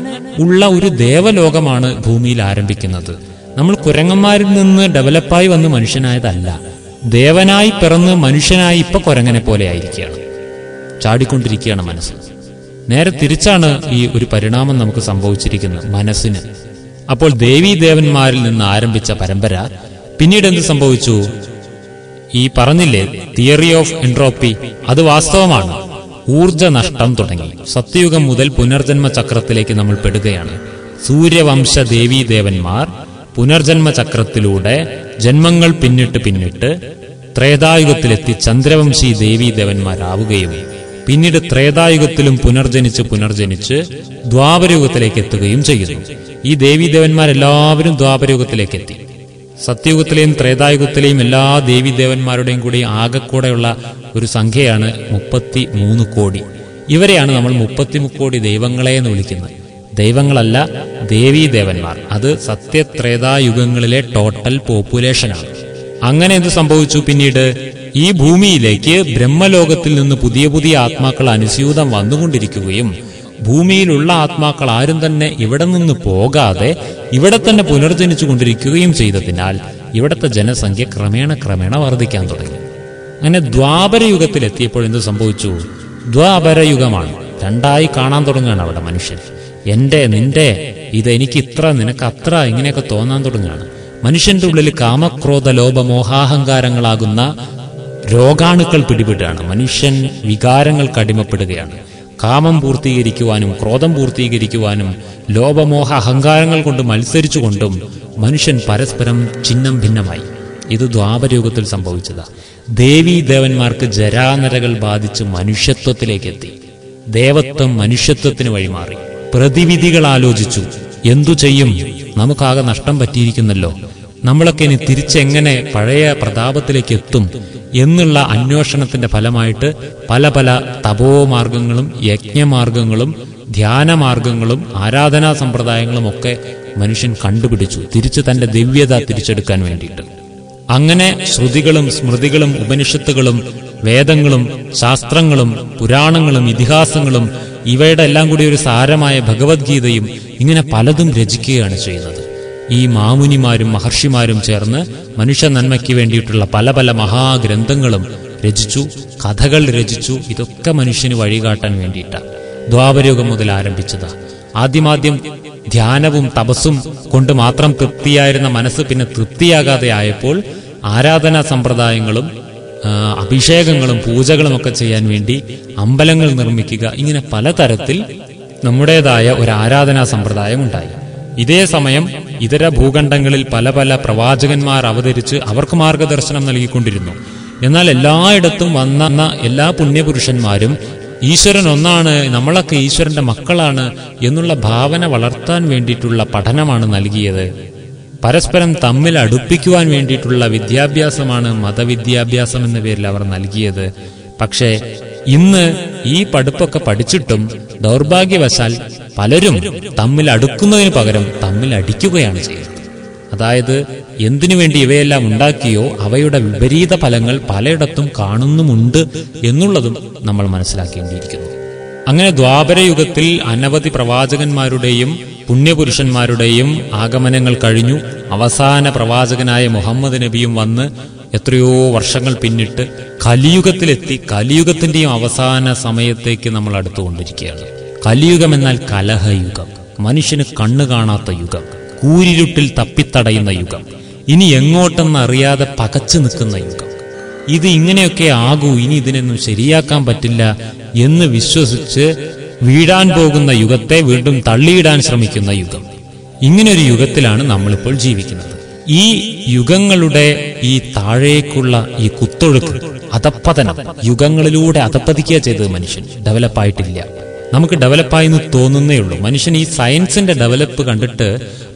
ഉള്ള ഒരു ദേവലോകമാണ് ഭൂമിയിൽ ആരംഭിക്കുന്നത്. നമ്മൾ കുരങ്ങന്മാരിൽ നിന്ന് ഡെവലപ്പായി വന്ന് മനുഷ്യനായതല്ല. ദേവനായി പിറന്ന് മനുഷ്യനായി ഇപ്പൊ കുരങ്ങനെ പോലെ ആയിരിക്കുകയാണ്, ചാടിക്കൊണ്ടിരിക്കുകയാണ് മനസ്സ്. നേരെ തിരിച്ചാണ് ഈ ഒരു പരിണാമം നമുക്ക് സംഭവിച്ചിരിക്കുന്നത് മനസ്സിന്. അപ്പോൾ ദേവീദേവന്മാരിൽ നിന്ന് ആരംഭിച്ച പരമ്പര പിന്നീട് എന്ത് സംഭവിച്ചു? ഈ പറഞ്ഞില്ലേ തിയറി ഓഫ് എൻട്രോപ്പി, അത് വാസ്തവമാണ്. ഊർജ നഷ്ടം തുടങ്ങി. സത്യയുഗം മുതൽ പുനർജന്മ ചക്രത്തിലേക്ക് നമ്മൾ പെടുകയാണ്. സൂര്യവംശ ദേവീദേവന്മാർ പുനർജന്മ ചക്രത്തിലൂടെ ജന്മങ്ങൾ പിന്നിട്ട് ത്രേതായുഗത്തിലെത്തി ചന്ദ്രവംശി ദേവീദേവന്മാരാവുകയും പിന്നീട് ത്രേതായുഗത്തിലും പുനർജനിച്ച് ദ്വാപരയുഗത്തിലേക്ക് എത്തുകയും ചെയ്യുന്നു. ഈ ദേവീദേവന്മാരെല്ലാവരും ദ്വാപരയുഗത്തിലേക്ക് എത്തി. സത്യയുഗത്തിലെയും ത്രേതായുഗത്തിലെയും എല്ലാ ദേവീദേവന്മാരുടെയും കൂടി ആകെക്കൂടെയുള്ള ഒരു സംഖ്യയാണ് 33 കോടി. ഇവരെയാണ് നമ്മൾ 33 കോടി ദൈവങ്ങളെ എന്ന് വിളിക്കുന്നത്. ദൈവങ്ങളല്ല, ദേവീദേവന്മാർ. അത് സത്യത്രേതായുഗങ്ങളിലെ ടോട്ടൽ പോപ്പുലേഷനാണ്. അങ്ങനെ എന്ത് സംഭവിച്ചു? പിന്നീട് ഈ ഭൂമിയിലേക്ക് ബ്രഹ്മലോകത്തിൽ നിന്ന് പുതിയ പുതിയ ആത്മാക്കൾ അനുസ്യൂതം വന്നുകൊണ്ടിരിക്കുകയും ഭൂമിയിലുള്ള ആത്മാക്കൾ ആരും തന്നെ ഇവിടെ നിന്ന് പോകാതെ ഇവിടെ തന്നെ പുനർജനിച്ചു കൊണ്ടിരിക്കുകയും ചെയ്തതിനാൽ ഇവിടുത്തെ ജനസംഖ്യ ക്രമേണ വർദ്ധിക്കാൻ തുടങ്ങി. അങ്ങനെ ദ്വാപരയുഗത്തിലെത്തിയപ്പോൾ എന്ത് സംഭവിച്ചു? ദ്വാപരയുഗമാണ്. രണ്ടായി കാണാൻ തുടങ്ങുകയാണ് അവിടെ മനുഷ്യൻ. എന്റെ, നിന്റെ, ഇത് എനിക്ക് ഇത്ര, നിനക്ക് അത്ര, ഇങ്ങനെയൊക്കെ തോന്നാൻ തുടങ്ങുകയാണ്. മനുഷ്യന്റെ ഉള്ളിൽ കാമക്രോധ ലോഭ മോഹാഹങ്കാരങ്ങളാകുന്ന രോഗാണുക്കൾ പിടിപെടുകയാണ്. മനുഷ്യൻ വികാരങ്ങൾക്ക് അടിമപ്പെടുകയാണ്. കാമം പൂർത്തീകരിക്കുവാനും ക്രോധം പൂർത്തീകരിക്കുവാനും ലോഭമോഹ അഹങ്കാരങ്ങൾ കൊണ്ട് മത്സരിച്ചുകൊണ്ടും മനുഷ്യൻ പരസ്പരം ചിഹ്നം ഭിന്നമായി. ഇത് ദ്വാപരയുഗത്തിൽ സംഭവിച്ചതാ. ദേവീദേവന്മാർക്ക് ജരാനരകൾ ബാധിച്ച് മനുഷ്യത്വത്തിലേക്കെത്തി. ദേവത്വം മനുഷ്യത്വത്തിന് വഴിമാറി. പ്രതിവിധികൾ ആലോചിച്ചു. എന്തു ചെയ്യും? നമുക്കാകെ നഷ്ടം പറ്റിയിരിക്കുന്നല്ലോ, നമ്മളൊക്കെ ഇനി തിരിച്ചെങ്ങനെ പഴയ പ്രതാപത്തിലേക്ക് എത്തും എന്നുള്ള അന്വേഷണത്തിന്റെ ഫലമായിട്ട് പല പല തപോമാർഗങ്ങളും യജ്ഞമാർഗങ്ങളും ധ്യാനമാർഗങ്ങളും ആരാധനാ സമ്പ്രദായങ്ങളും ഒക്കെ മനുഷ്യൻ കണ്ടുപിടിച്ചു, തിരിച്ച് തന്റെ ദിവ്യത തിരിച്ചെടുക്കാൻ വേണ്ടിയിട്ട്. അങ്ങനെ ശ്രുതികളും സ്മൃതികളും ഉപനിഷത്തുകളും വേദങ്ങളും ശാസ്ത്രങ്ങളും പുരാണങ്ങളും ഇതിഹാസങ്ങളും ഇവയുടെ എല്ലാം കൂടി ഒരു സാരമായ ഭഗവത്ഗീതയും ഇങ്ങനെ പലതും രചിക്കുകയാണ് ചെയ്യുന്നത്. ഈ മാമുനിമാരും മഹർഷിമാരും ചേർന്ന് മനുഷ്യ നന്മയ്ക്ക് വേണ്ടിയിട്ടുള്ള പല പല മഹാഗ്രന്ഥങ്ങളും രചിച്ചു, കഥകൾ രചിച്ചു. ഇതൊക്കെ മനുഷ്യന് വഴികാട്ടാൻ വേണ്ടിയിട്ടാണ് ദ്വാപരയുഗം മുതൽ ആരംഭിച്ചതാ. ആദ്യം ധ്യാനവും തപസ്സും കൊണ്ട് മാത്രം തൃപ്തിയായിരുന്ന മനസ്സ് പിന്നെ തൃപ്തിയാകാതെ ആയപ്പോൾ ആരാധനാ സമ്പ്രദായങ്ങളും അഭിഷേകങ്ങളും പൂജകളും ഒക്കെ ചെയ്യാൻ വേണ്ടി അമ്പലങ്ങൾ നിർമ്മിക്കുക, ഇങ്ങനെ പലതരത്തിൽ നമ്മുടേതായ ഒരു ആരാധനാ സമ്പ്രദായം ഉണ്ടായി. ഇതേ സമയം ഇതര ഭൂഖണ്ഡങ്ങളിൽ പല പല പ്രവാചകന്മാർ അവതരിച്ച് അവർക്ക് മാർഗദർശനം നൽകിക്കൊണ്ടിരുന്നു. എന്നാൽ എല്ലായിടത്തും വന്ന എല്ലാ പുണ്യപുരുഷന്മാരും ഈശ്വരൻ ഒന്നാണ്, നമ്മളൊക്കെ ഈശ്വരന്റെ മക്കളാണ് എന്നുള്ള ഭാവന വളർത്താൻ വേണ്ടിയിട്ടുള്ള പഠനമാണ് നൽകിയത്. പരസ്പരം തമ്മിൽ അടുപ്പിക്കുവാൻ വേണ്ടിയിട്ടുള്ള വിദ്യാഭ്യാസമാണ് മതവിദ്യാഭ്യാസം എന്ന പേരിൽ അവർ നൽകിയത്. പക്ഷേ ഇന്ന് ഈ പഠിപ്പൊക്കെ പഠിച്ചിട്ടും ദൗർഭാഗ്യവശാൽ പലരും തമ്മിൽ അടുക്കുന്നതിന് പകരം തമ്മിൽ അടിക്കുകയാണ് ചെയ്യുന്നത്. അതായത് എന്തിനു വേണ്ടി ഇവയെല്ലാം ഉണ്ടാക്കിയോ അവയുടെ വിപരീത ഫലങ്ങൾ പലയിടത്തും കാണുന്നുമുണ്ട് എന്നുള്ളതും നമ്മൾ മനസ്സിലാക്കേണ്ടിയിരിക്കുന്നു. അങ്ങനെ ദ്വാപരയുഗത്തിൽ അനവധി പ്രവാചകന്മാരുടെയും പുണ്യപുരുഷന്മാരുടെയും ആഗമനങ്ങൾ കഴിഞ്ഞു. അവസാന പ്രവാചകനായ മുഹമ്മദ് നബിയും വന്ന് എത്രയോ വർഷങ്ങൾ പിന്നിട്ട് കലിയുഗത്തിലെത്തി. കലിയുഗത്തിന്റെയും അവസാന സമയത്തേക്ക് നമ്മൾ അടുത്തുകൊണ്ടിരിക്കുകയാണ്. കലിയുഗം എന്നാൽ കലഹയുഗം, മനുഷ്യന് കണ്ണു കാണാത്ത യുഗം, കൂരിരുട്ടിൽ തപ്പിത്തടയുന്ന യുഗം, ഇനി എങ്ങോട്ടെന്നറിയാതെ പകച്ചു നിൽക്കുന്ന യുഗം. ഇത് ഇങ്ങനെയൊക്കെ ആകൂ, ഇനി ഇതിനൊന്നും ശരിയാക്കാൻ പറ്റില്ല എന്ന് വിശ്വസിച്ച് വീഴാൻ പോകുന്ന യുഗത്തെ വീണ്ടും തള്ളിയിടാൻ ശ്രമിക്കുന്ന യുഗം. ഇങ്ങനൊരു യുഗത്തിലാണ് നമ്മളിപ്പോൾ ജീവിക്കുന്നത്. ഈ യുഗങ്ങളുടെ ഈ താഴേക്കുള്ള ഈ കുത്തൊഴുക്ക്, അധപ്പതനം, യുഗങ്ങളിലൂടെ അധപ്പതിക്കുക ചെയ്തത് മനുഷ്യൻ. ഡെവലപ്പായിട്ടില്ല. നമുക്ക് ഡെവലപ്പായി എന്ന് തോന്നുന്നേ ഉള്ളൂ. മനുഷ്യൻ ഈ സയൻസിന്റെ ഡെവലപ്പ് കണ്ടിട്ട്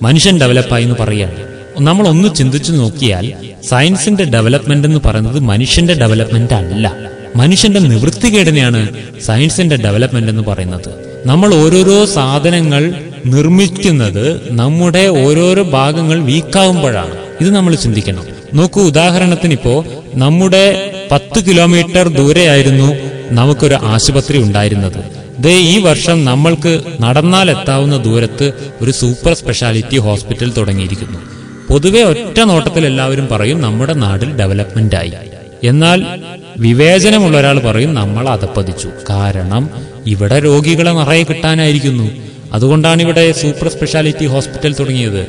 മനുഷ്യൻ ഡെവലപ്പായി എന്ന് പറയുകയാണ്. നമ്മൾ ഒന്ന് ചിന്തിച്ചു നോക്കിയാൽ സയൻസിന്റെ ഡെവലപ്മെന്റ് എന്ന് പറയുന്നത് മനുഷ്യന്റെ ഡെവലപ്മെന്റ് അല്ല, മനുഷ്യന്റെ നിവൃത്തികേടിനെയാണ് സയൻസിന്റെ ഡെവലപ്മെന്റ് എന്ന് പറയുന്നത്. നമ്മൾ ഓരോരോ സാധനങ്ങൾ നിർമ്മിക്കുന്നത് നമ്മുടെ ഓരോരോ ഭാഗങ്ങൾ വീക്കാവുമ്പോഴാണ്. ഇത് നമ്മൾ ചിന്തിക്കണം. നോക്കൂ, ഉദാഹരണത്തിന് ഇപ്പോ നമ്മുടെ 10 കിലോമീറ്റർ ദൂരെയായിരുന്നു നമുക്കൊരു ആശുപത്രി ഉണ്ടായിരുന്നത്. ഈ വർഷം നമ്മൾക്ക് നടന്നാൽ എത്താവുന്ന ദൂരത്ത് ഒരു സൂപ്പർ സ്പെഷ്യാലിറ്റി ഹോസ്പിറ്റൽ തുടങ്ങിയിരിക്കുന്നു. പൊതുവെ ഒറ്റ നോട്ടത്തിൽ എല്ലാവരും പറയും നമ്മുടെ നാട്ടിൽ ഡെവലപ്മെന്റ് ആയി. എന്നാൽ വിവേചനമുള്ള ഒരാൾ പറയും നമ്മൾ അധപ്പതിച്ചു. കാരണം ഇവിടെ രോഗികളെ നിറയെ കിട്ടാനായിരിക്കുന്നു. അതുകൊണ്ടാണ് ഇവിടെ സൂപ്പർ സ്പെഷ്യാലിറ്റി ഹോസ്പിറ്റൽ തുടങ്ങിയത്.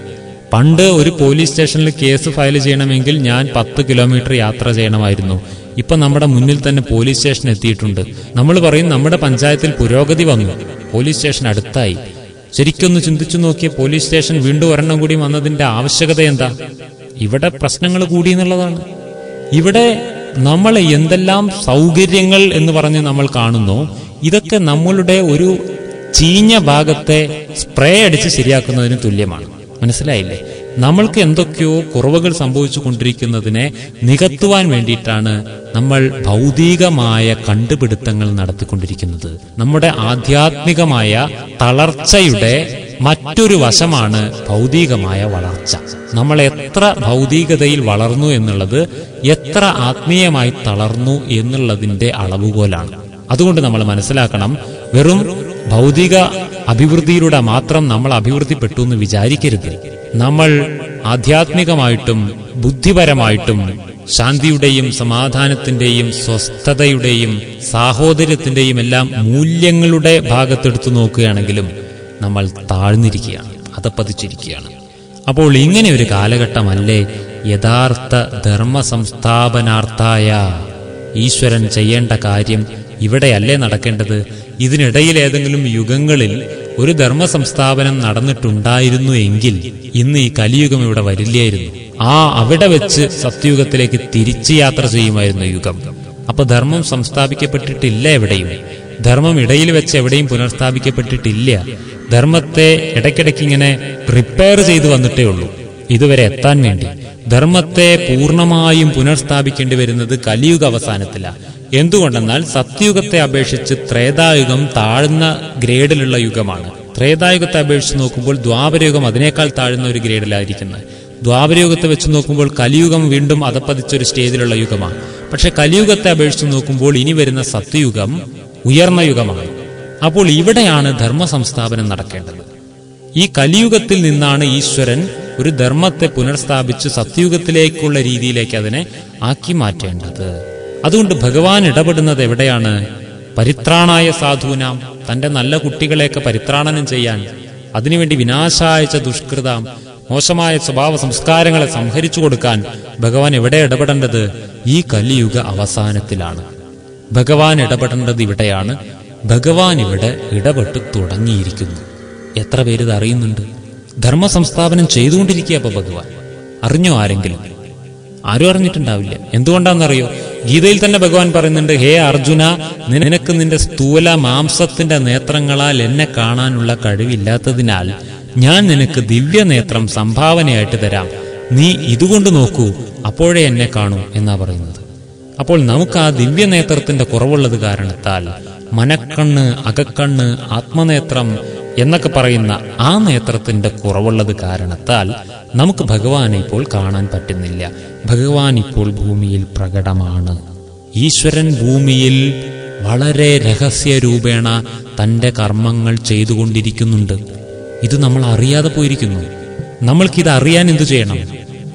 പണ്ട് ഒരു പോലീസ് സ്റ്റേഷനിൽ കേസ് ഫയൽ ചെയ്യണമെങ്കിൽ ഞാൻ 10 കിലോമീറ്റർ യാത്ര ചെയ്യണമായിരുന്നു. ഇപ്പൊ നമ്മുടെ മുന്നിൽ തന്നെ പോലീസ് സ്റ്റേഷൻ എത്തിയിട്ടുണ്ട്. നമ്മൾ പറയും നമ്മുടെ പഞ്ചായത്തിൽ പുരോഗതി വന്നു, പോലീസ് സ്റ്റേഷൻ അടുത്തായി. ശരിക്കൊന്ന് ചിന്തിച്ചു നോക്കിയ പോലീസ് സ്റ്റേഷൻ വീണ്ടും ഒരെണ്ണം കൂടി വന്നതിന്റെ ആവശ്യകത എന്താ? ഇവിടെ പ്രശ്നങ്ങൾ കൂടി എന്നുള്ളതാണ്. ഇവിടെ നമ്മൾ എന്തെല്ലാം സൗകര്യങ്ങൾ എന്ന് പറഞ്ഞ് നമ്മൾ കാണുന്നു, ഇതൊക്കെ നമ്മളുടെ ഒരു ചീഞ്ഞ ഭാഗത്തെ സ്പ്രേ അടിച്ച് ശരിയാക്കുന്നതിന് തുല്യമാണ്. മനസ്സിലായില്ലേ? നമ്മൾക്ക് എന്തൊക്കെയോ കുറവുകൾ സംഭവിച്ചു കൊണ്ടിരിക്കുന്നതിനെ നികത്തുവാൻ വേണ്ടിയിട്ടാണ് നമ്മൾ ഭൗതികമായ കണ്ടുപിടുത്തങ്ങൾ നടത്തിക്കൊണ്ടിരിക്കുന്നത്. നമ്മുടെ ആധ്യാത്മികമായ തളർച്ചയുടെ മറ്റൊരു വശമാണ് ഭൗതികമായ വളർച്ച. നമ്മൾ എത്ര ഭൗതികതയിൽ വളർന്നു എന്നുള്ളത് എത്ര ആത്മീയമായി തളർന്നു എന്നുള്ളതിന്റെ അളവുകോലാണ്. അതുകൊണ്ട് നമ്മൾ മനസ്സിലാക്കണം, വെറും ഭൗതിക അഭിവൃദ്ധിയിലൂടെ മാത്രം നമ്മൾ അഭിവൃദ്ധിപ്പെട്ടു എന്ന് വിചാരിക്കരുത്. നമ്മൾ ആധ്യാത്മികമായിട്ടും ബുദ്ധിപരമായിട്ടും ശാന്തിയുടെയും സമാധാനത്തിന്റെയും സ്വസ്ഥതയുടെയും സാഹോദര്യത്തിന്റെയും എല്ലാം മൂല്യങ്ങളുടെ ഭാഗത്തെടുത്തു നോക്കുകയാണെങ്കിലും നമ്മൾ താഴ്ന്നിരിക്കുകയാണ്, അധപ്പതിച്ചിരിക്കുകയാണ്. അപ്പോൾ ഇങ്ങനെ ഒരു കാലഘട്ടമല്ലേ യഥാർത്ഥ ധർമ്മ സംസ്ഥാപനാർത്ഥായ ഈശ്വരൻ ചെയ്യേണ്ട കാര്യം ഇവിടെയല്ലേ നടക്കേണ്ടത്? ഇതിനിടയിൽ ഏതെങ്കിലും യുഗങ്ങളിൽ ഒരു ധർമ്മ സംസ്ഥാപനം നടന്നിട്ടുണ്ടായിരുന്നു എങ്കിൽ ഇന്ന് ഈ കലിയുഗം ഇവിടെ വരില്ലായിരുന്നു. അവിടെ വെച്ച് സത്യയുഗത്തിലേക്ക് തിരിച്ചു യാത്ര ചെയ്യുമായിരുന്നു യുഗം. അപ്പൊ ധർമ്മം സംസ്ഥാപിക്കപ്പെട്ടിട്ടില്ല എവിടെയും. ധർമ്മം ഇടയിൽ വെച്ച് എവിടെയും പുനഃസ്ഥാപിക്കപ്പെട്ടിട്ടില്ല. ധർമ്മത്തെ ഇടയ്ക്കിടയ്ക്ക് ഇങ്ങനെ റിപ്പയർ ചെയ്തു വന്നിട്ടേ ഉള്ളൂ ഇതുവരെ എത്താൻ വേണ്ടി. ധർമ്മത്തെ പൂർണ്ണമായും പുനഃസ്ഥാപിക്കേണ്ടി വരുന്നത് കലിയുഗ അവസാനത്തിലാണ്. എന്തുകൊണ്ടെന്നാൽ സത്യയുഗത്തെ അപേക്ഷിച്ച് ത്രേതായുഗം താഴ്ന്ന ഗ്രേഡിലുള്ള യുഗമാണ്. ത്രേതായുഗത്തെ അപേക്ഷിച്ച് നോക്കുമ്പോൾ ദ്വാപരയുഗം അതിനേക്കാൾ താഴ്ന്ന ഒരു ഗ്രേഡിലായിരിക്കുന്നത്. ദ്വാപരയുഗത്തെ വെച്ച് നോക്കുമ്പോൾ കലിയുഗം വീണ്ടും അധപ്പതിച്ചൊരു സ്റ്റേജിലുള്ള യുഗമാണ്. പക്ഷെ കലിയുഗത്തെ അപേക്ഷിച്ച് നോക്കുമ്പോൾ ഇനി വരുന്ന സത്യയുഗം ഉയർന്ന യുഗമാണ്. അപ്പോൾ ഇവിടെയാണ് ധർമ്മ സംസ്ഥാപനം നടക്കേണ്ടത്. ഈ കലിയുഗത്തിൽ നിന്നാണ് ഈശ്വരൻ ഒരു ധർമ്മത്തെ പുനഃസ്ഥാപിച്ച് സത്യയുഗത്തിലേക്കുള്ള രീതിയിലേക്ക് അതിനെ ആക്കി മാറ്റേണ്ടത്. അതുകൊണ്ട് ഭഗവാൻ ഇടപെടുന്നത് എവിടെയാണ്? പരിത്രാണായ സാധൂനാം, തന്റെ നല്ല കുട്ടികളെയൊക്കെ പരിത്രാണനം ചെയ്യാൻ, അതിനുവേണ്ടി വിനാശായ ദുഷ്കൃതാം, മോശമായ സ്വഭാവ സംസ്കാരങ്ങളെ സംഹരിച്ചു കൊടുക്കാൻ ഭഗവാൻ എവിടെ ഇടപെടേണ്ടത്? ഈ കലിയുഗ അവസാനത്തിലാണ് ഭഗവാൻ ഇടപെടേണ്ടത്. ഇവിടെയാണ് ഭഗവാൻ ഇവിടെ ഇടപെട്ട് തുടങ്ങിയിരിക്കുന്നു. എത്ര പേര് ഇത് അറിയുന്നുണ്ട്? ധർമ്മ സംസ്ഥാപനം ചെയ്തുകൊണ്ടിരിക്കുക ഇപ്പൊ ഭഗവാൻ. അറിഞ്ഞോ ആരെങ്കിലും? ആരും അറിഞ്ഞിട്ടുണ്ടാവില്ല. എന്തുകൊണ്ടാണെന്നറിയോ? ഗീതയിൽ തന്നെ ഭഗവാൻ പറയുന്നുണ്ട്, ഹേ അർജുന, നിനക്ക് നിന്റെ സ്ഥൂല മാംസത്തിന്റെ നേത്രങ്ങളാൽ എന്നെ കാണാനുള്ള കഴിവില്ലാത്തതിനാൽ ഞാൻ നിനക്ക് ദിവ്യനേത്രം സംഭാവനയായിട്ട് തരാം. നീ ഇതുകൊണ്ട് നോക്കൂ, അപ്പോഴേ എന്നെ കാണൂ എന്നാ പറയുന്നത്. അപ്പോൾ നമുക്ക് ആ ദിവ്യനേത്രത്തിന്റെ കുറവുള്ളത് കാരണത്താൽ മനക്കണ്ണ്, അകക്കണ്ണ്, ആത്മനേത്രം എന്നൊക്കെ പറയുന്ന ആ നേത്രത്തിന്റെ കുറവുള്ളത് കാരണത്താൽ നമുക്ക് ഭഗവാനെ ഇപ്പോൾ കാണാൻ പറ്റുന്നില്ല. ഭഗവാൻ ഇപ്പോൾ ഭൂമിയിൽ പ്രകടമാണ്. ഈശ്വരൻ ഭൂമിയിൽ വളരെ രഹസ്യരൂപേണ തൻ്റെ കർമ്മങ്ങൾ ചെയ്തുകൊണ്ടിരിക്കുന്നുണ്ട്. ഇത് നമ്മൾ അറിയാതെ പോയിരിക്കുന്നു. നമ്മൾക്കിത് അറിയാൻ എന്തു ചെയ്യണം?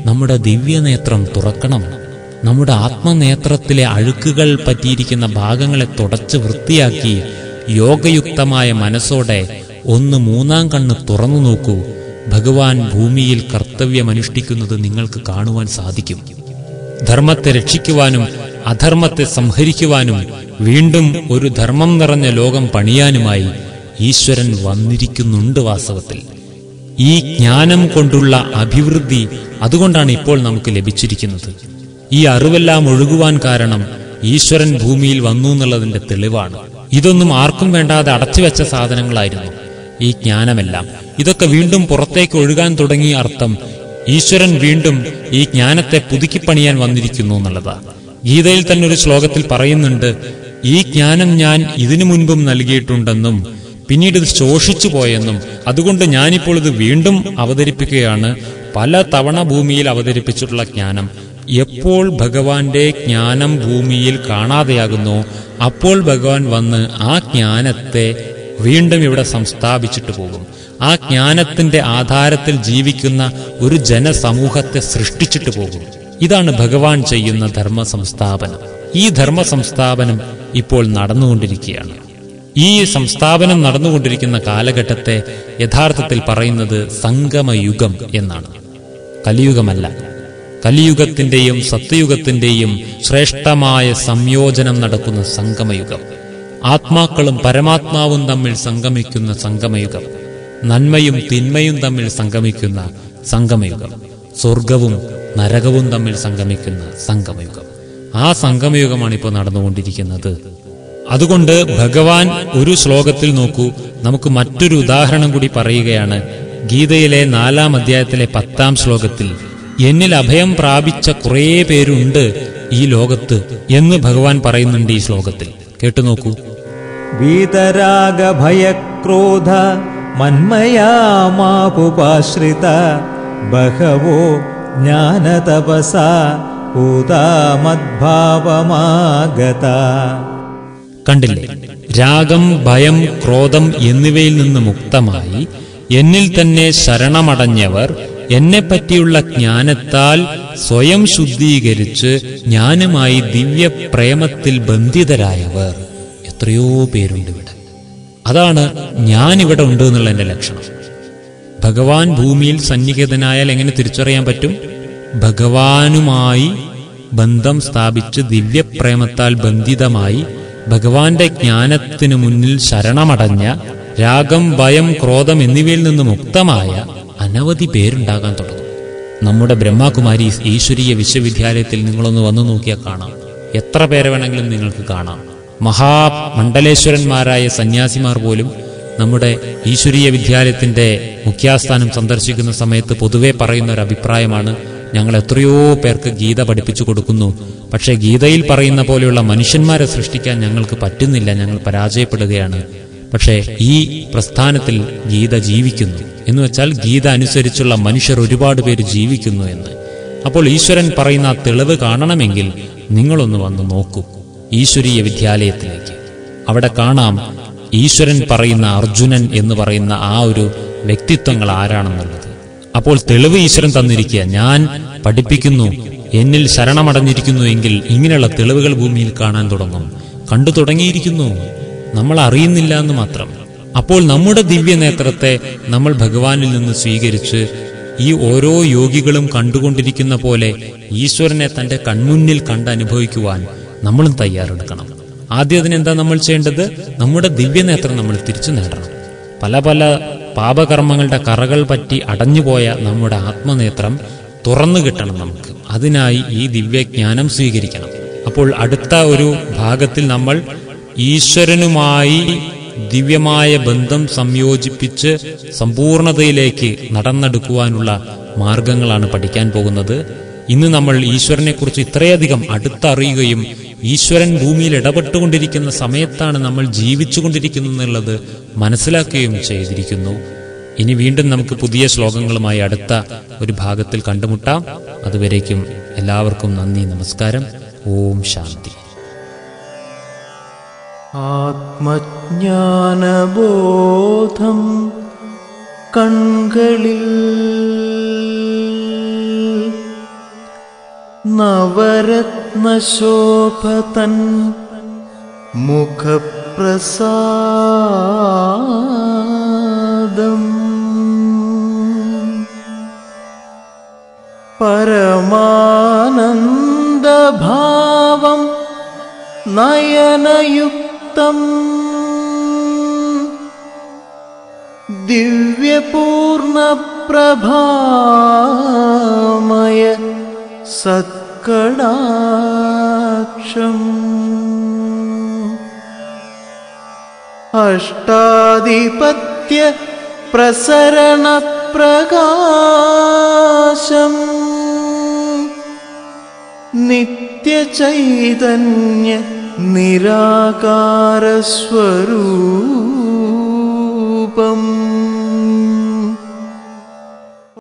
നമ്മുടെ ദിവ്യനേത്രം തുറക്കണം. നമ്മുടെ ആത്മനേത്രത്തിലെ അഴുക്കുകൾ പറ്റിയിരിക്കുന്ന ഭാഗങ്ങളെ തുടച്ച് വൃത്തിയാക്കി യോഗയുക്തമായ മനസ്സോടെ ഒന്ന് മൂന്നാം കണ്ണ് തുറന്നു നോക്കൂ. ഭഗവാൻ ഭൂമിയിൽ കർത്തവ്യമനുഷ്ഠിക്കുന്നത് നിങ്ങൾക്ക് കാണുവാൻ സാധിക്കും. ധർമ്മത്തെ രക്ഷിക്കുവാനും അധർമ്മത്തെ സംഹരിക്കുവാനും വീണ്ടും ഒരു ധർമ്മം നിറഞ്ഞ ലോകം പണിയാനുമായി ഈശ്വരൻ വന്നിരിക്കുന്നുണ്ട്. വാസ്തവത്തിൽ ഈ ജ്ഞാനം കൊണ്ടുള്ള അഭിവൃദ്ധി അതുകൊണ്ടാണ് ഇപ്പോൾ നമുക്ക് ലഭിച്ചിരിക്കുന്നത്. ഈ അറിവെല്ലാം ഒഴുകുവാൻ കാരണം ഈശ്വരൻ ഭൂമിയിൽ വന്നു എന്നുള്ളതിന്റെ തെളിവാണ്. ഇതൊന്നും ആർക്കും വേണ്ടാതെ അടച്ചുവെച്ച സാധനങ്ങളായിരുന്നു ഈ ജ്ഞാനമെല്ലാം. ഇതൊക്കെ വീണ്ടും പുറത്തേക്ക് ഒഴുകാൻ തുടങ്ങിയ അർത്ഥം ഈശ്വരൻ വീണ്ടും ഈ ജ്ഞാനത്തെ പുതുക്കിപ്പണിയാൻ വന്നിരിക്കുന്നു എന്നുള്ളതാണ്. ഗീതയിൽ തന്നെ ഒരു ശ്ലോകത്തിൽ പറയുന്നുണ്ട്, ഈ ജ്ഞാനം ഞാൻ ഇതിനു മുൻപും നൽകിയിട്ടുണ്ടെന്നും പിന്നീട് ഇത് ശോഷിച്ചു പോയെന്നും അതുകൊണ്ട് ഞാനിപ്പോൾ ഇത് വീണ്ടും അവതരിപ്പിക്കുകയാണ്. പല തവണ ഭൂമിയിൽ അവതരിപ്പിച്ചിട്ടുള്ള ജ്ഞാനം എപ്പോൾ ഭഗവാന്റെ ജ്ഞാനം ഭൂമിയിൽ കാണാതെയാകുന്നു അപ്പോൾ ഭഗവാൻ വന്ന് ആ ജ്ഞാനത്തെ വീണ്ടും ഇവിടെ സംസ്ഥാപിച്ചിട്ട് പോകും. ആ ജ്ഞാനത്തിന്റെ ആധാരത്തിൽ ജീവിക്കുന്ന ഒരു ജനസമൂഹത്തെ സൃഷ്ടിച്ചിട്ട് പോകും. ഇതാണ് ഭഗവാൻ ചെയ്യുന്ന ധർമ്മ സംസ്ഥാപനം. ഈ ധർമ്മ സംസ്ഥാപനം ഇപ്പോൾ നടന്നുകൊണ്ടിരിക്കുകയാണ്. ഈ സംസ്ഥാപനം നടന്നുകൊണ്ടിരിക്കുന്ന കാലഘട്ടത്തെ യഥാർത്ഥത്തിൽ പറയുന്നത് സംഗമയുഗം എന്നാണ്, കലിയുഗമല്ല. കലിയുഗത്തിന്റെയും സത്യയുഗത്തിന്റെയും ശ്രേഷ്ഠമായ സംയോജനം നടക്കുന്ന സംഗമയുഗം. ആത്മാക്കളും പരമാത്മാവും തമ്മിൽ സംഗമിക്കുന്ന സംഗമയുഗം. നന്മയും തിന്മയും തമ്മിൽ സംഗമിക്കുന്ന സംഗമയുഗം. സ്വർഗവും നരകവും തമ്മിൽ സംഗമിക്കുന്ന സംഗമയുഗം. ആ സംഗമയുഗമാണ് ഇപ്പോൾ നടന്നുകൊണ്ടിരിക്കുന്നത്. അതുകൊണ്ട് ഭഗവാൻ ഒരു ശ്ലോകത്തിൽ നോക്കൂ, നമുക്ക് മറ്റൊരു ഉദാഹരണം കൂടി പറയുകയാണ്. ഗീതയിലെ 4-ാം അധ്യായത്തിലെ 10-ാം ശ്ലോകത്തിൽ എന്നിൽ അഭയം പ്രാപിച്ച കുറേ പേരുണ്ട് ഈ ലോകത്ത് എന്ന് ഭഗവാൻ പറയുന്നുണ്ട്. ഈ ശ്ലോകത്തിൽ കേട്ടു നോക്കൂ. വീതരാഗ ഭയക്രോധ മന്മയാ മാപുപാശ്രിത ബഹവോ ജ്ഞാനതപസാ പൂതാ മദ്ഭാവമാഗത. കണ്ടില്ലേ? രാഗം, ഭയം, ക്രോധം എന്നിവയിൽ നിന്ന് മുക്തമായി എന്നിൽ തന്നെ ശരണമടഞ്ഞവർ, എന്നെപ്പറ്റിയുള്ള ജ്ഞാനത്താൽ സ്വയം ശുദ്ധീകരിച്ച് ജ്ഞാനമായി ദിവ്യപ്രേമത്തിൽ ബന്ധിതരായവർ എത്രയോ പേരുണ്ട് ഇവിടെ. അതാണ് ഞാനിവിടെ ഉണ്ട് എന്നുള്ള എൻ്റെ ലക്ഷണം. ഭഗവാൻ ഭൂമിയിൽ സന്നിഹിതനായാൽ എങ്ങനെ തിരിച്ചറിയാൻ പറ്റും? ഭഗവാനുമായി ബന്ധം സ്ഥാപിച്ച് ദിവ്യപ്രേമത്താൽ ബന്ധിതമായി ഭഗവാന്റെ ജ്ഞാനത്തിനു മുന്നിൽ ശരണമടഞ്ഞ, രാഗം, ഭയം, ക്രോധം എന്നിവയിൽ നിന്ന് മുക്തമായ അനവധി പേരുണ്ടാകാൻ തുടങ്ങും. നമ്മുടെ ബ്രഹ്മകുമാരി ഈശ്വരീയ വിശ്വവിദ്യാലയത്തിൽ നിങ്ങളൊന്ന് വന്നു നോക്കിയാൽ കാണാം. എത്ര പേരെ വേണമെങ്കിലും നിങ്ങൾക്ക് കാണാം. മഹാമണ്ഡലേശ്വരന്മാരായ സന്യാസിമാർ പോലും നമ്മുടെ ഈശ്വരീയ വിദ്യാലയത്തിന്റെ മുഖ്യാസ്ഥാനം സന്ദർശിക്കുന്ന സമയത്ത് പൊതുവെ പറയുന്ന ഒരു അഭിപ്രായമാണ്, ഞങ്ങൾ എത്രയോ പേർക്ക് ഗീത പഠിപ്പിച്ചു കൊടുക്കുന്നു, പക്ഷേ ഗീതയിൽ പറയുന്ന പോലെയുള്ള മനുഷ്യന്മാരെ സൃഷ്ടിക്കാൻ ഞങ്ങൾക്ക് പറ്റുന്നില്ല, ഞങ്ങൾ പരാജയപ്പെടുകയാണ്. പക്ഷേ ഈ പ്രസ്ഥാനത്തിൽ ഗീത ജീവിക്കുന്നു എന്ന് വെച്ചാൽ ഗീത അനുസരിച്ചുള്ള മനുഷ്യർ ഒരുപാട് പേര് ജീവിക്കുന്നു എന്ന്. അപ്പോൾ ഈശ്വരൻ പറയുന്ന ആ തെളിവ് കാണണമെങ്കിൽ നിങ്ങളൊന്ന് വന്ന് നോക്കൂ ഈശ്വരീയ വിദ്യാലയത്തിലേക്ക്. അവിടെ കാണാം ഈശ്വരൻ പറയുന്ന അർജുനൻ എന്ന് പറയുന്ന ആ ഒരു വ്യക്തിത്വങ്ങൾ ആരാണെന്നുള്ളത്. അപ്പോൾ തെളിവ് ഈശ്വരൻ തന്നിരിക്കുക. ഞാൻ പഠിപ്പിക്കുന്നു, എന്നിൽ ശരണമടഞ്ഞിരിക്കുന്നു എങ്കിൽ ഇങ്ങനെയുള്ള തെളിവുകൾ ഭൂമിയിൽ കാണാൻ തുടങ്ങും. കണ്ടു തുടങ്ങിയിരിക്കുന്നു, നമ്മൾ അറിയുന്നില്ല എന്ന് മാത്രം. അപ്പോൾ നമ്മുടെ ദിവ്യനേത്രത്തെ നമ്മൾ ഭഗവാനിൽ നിന്ന് സ്വീകരിച്ച് ഈ ഓരോ യോഗികളും കണ്ടുകൊണ്ടിരിക്കുന്ന പോലെ ഈശ്വരനെ തൻ്റെ കൺമുന്നിൽ കണ്ടനുഭവിക്കുവാൻ നമ്മളും തയ്യാറെടുക്കണം. ആദ്യം അതിനെന്താ നമ്മൾ ചെയ്യേണ്ടത്? നമ്മുടെ ദിവ്യനേത്രം നമ്മൾ തിരിച്ചു നേടണം. പല പല പാപകർമ്മങ്ങളുടെ കറകൾ പറ്റി അടഞ്ഞുപോയ നമ്മുടെ ആത്മനേത്രം തുറന്നു കിട്ടണം നമുക്ക്. അതിനായി ഈ ദിവ്യജ്ഞാനം സ്വീകരിക്കണം. അപ്പോൾ അടുത്ത ഒരു ഭാഗത്തിൽ നമ്മൾ ഈശ്വരനുമായി ദിവ്യമായ ബന്ധം സംയോജിപ്പിച്ച് സമ്പൂർണതയിലേക്ക് നടന്നെടുക്കുവാനുള്ള മാർഗങ്ങളാണ് പഠിക്കാൻ പോകുന്നത്. ഇന്ന് നമ്മൾ ഈശ്വരനെക്കുറിച്ച് ഇത്രയധികം അടുത്തറിയുകയും ഈശ്വരൻ ഭൂമിയിൽ ഇടപെട്ടുകൊണ്ടിരിക്കുന്ന സമയത്താണ് നമ്മൾ ജീവിച്ചുകൊണ്ടിരിക്കുന്നത് എന്നുള്ളത് മനസ്സിലാക്കുകയും ചെയ്തിരിക്കുന്നു. ഇനി വീണ്ടും നമുക്ക് പുതിയ ശ്ലോകങ്ങളുമായി അടുത്ത ഒരു ഭാഗത്തിൽ കണ്ടുമുട്ടാം. അതുവരേക്കും എല്ലാവർക്കും നന്ദി, നമസ്കാരം. ഓം ശാന്തി. ആത്മജ്ഞാനബോധം കൺകളിൽ നവരത്നശോഭതൻ മുഖപ്രസാദം പരമാനന്ദഭാവം നയനയുക്തം ദിവ്യപൂർണപ്രഭാമയ സത്കടാക്ഷം അഷ്ടാധിപത്യ പ്രസരണപ്രകാശം നിത്യചൈതന്യ നിരാകാരസ്വരൂപം